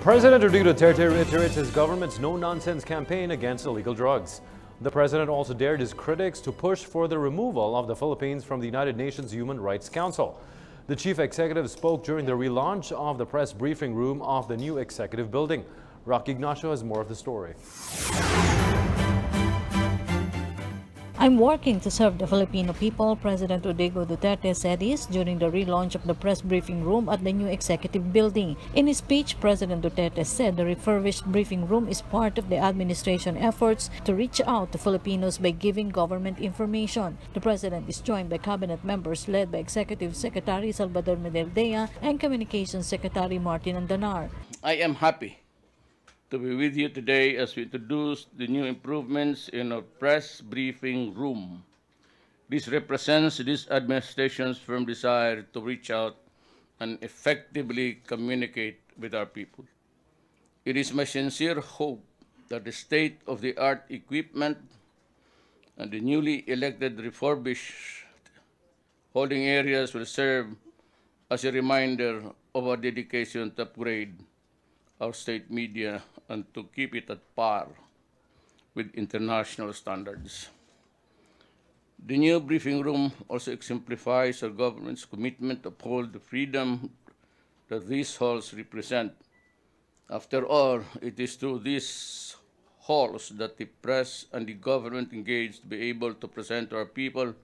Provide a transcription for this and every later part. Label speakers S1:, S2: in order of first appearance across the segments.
S1: President Rodrigo Duterte reiterates his government's no-nonsense campaign against illegal drugs. The president also dared his critics to push for the removal of the Philippines from the United Nations Human Rights Council. The chief executive spoke during the relaunch of the press briefing room of the new executive building. Rocky Ignacio has more of the story.
S2: I'm working to serve the Filipino people, President Rodrigo Duterte said this during the relaunch of the press briefing room at the new executive building. In his speech, President Duterte said the refurbished briefing room is part of the administration efforts to reach out to Filipinos by giving government information. The president is joined by cabinet members led by Executive Secretary Salvador Medaldea and Communications Secretary Martin Andanar.
S3: I am happy to be with you today as we introduce the new improvements in our press briefing room. This represents this administration's firm desire to reach out and effectively communicate with our people. It is my sincere hope that the state-of-the-art equipment and the newly elected refurbished holding areas will serve as a reminder of our dedication to upgrade our state media and to keep it at par with international standards. The new briefing room also exemplifies our government's commitment to uphold the freedom that these halls represent. After all, it is through these halls that the press and the government engage to be able to present to our people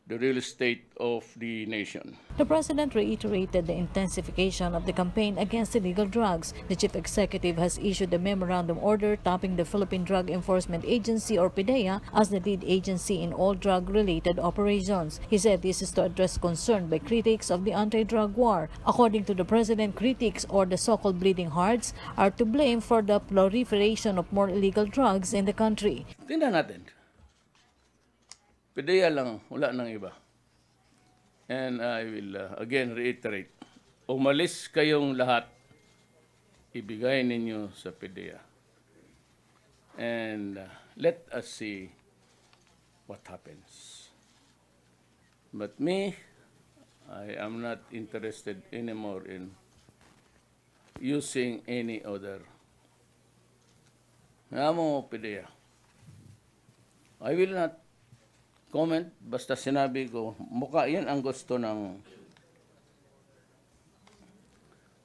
S3: the real state of the nation.
S2: The president reiterated the intensification of the campaign against illegal drugs. The chief executive has issued a memorandum order topping the Philippine Drug Enforcement Agency or PDEA as the lead agency in all drug-related operations. He said this is to address concern by critics of the anti-drug war. According to the president, critics or the so-called bleeding hearts are to blame for the proliferation of more illegal drugs in the country.
S3: Tingnan natin. PDEA lang, wala nang iba. And I will again reiterate, umalis kayong lahat, ibigay ninyo sa PDEA. And let us see what happens. But me, I am not interested anymore in using any other. Amo PDEA. I will not comment, basta sinabi ko, mukha yan ang gusto ng...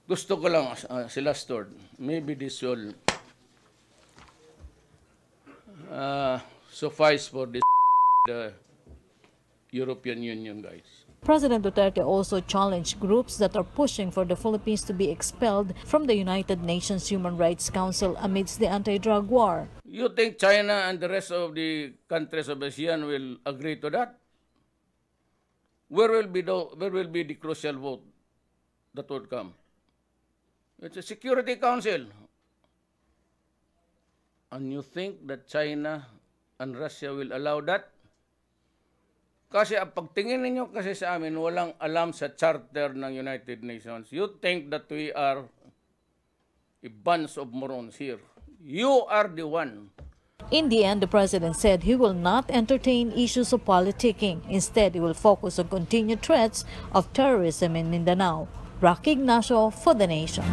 S3: Gusto ko lang, si last word, maybe this will suffice for this the European Union guys.
S2: President Duterte also challenged groups that are pushing for the Philippines to be expelled from the United Nations Human Rights Council amidst the anti-drug war.
S3: You think China and the rest of the countries of ASEAN will agree to that? Where will be the crucial vote that would come? It's a Security Council. And you think that China and Russia will allow that? Kasi ang pagtingin ninyo kasi sa amin, walang alam sa charter ng United Nations. You think that we are a bunch of morons here. You are the one.
S2: In the end, the president said he will not entertain issues of politicking. Instead, he will focus on continued threats of terrorism in Mindanao. Rocky Ignacio for The Nation.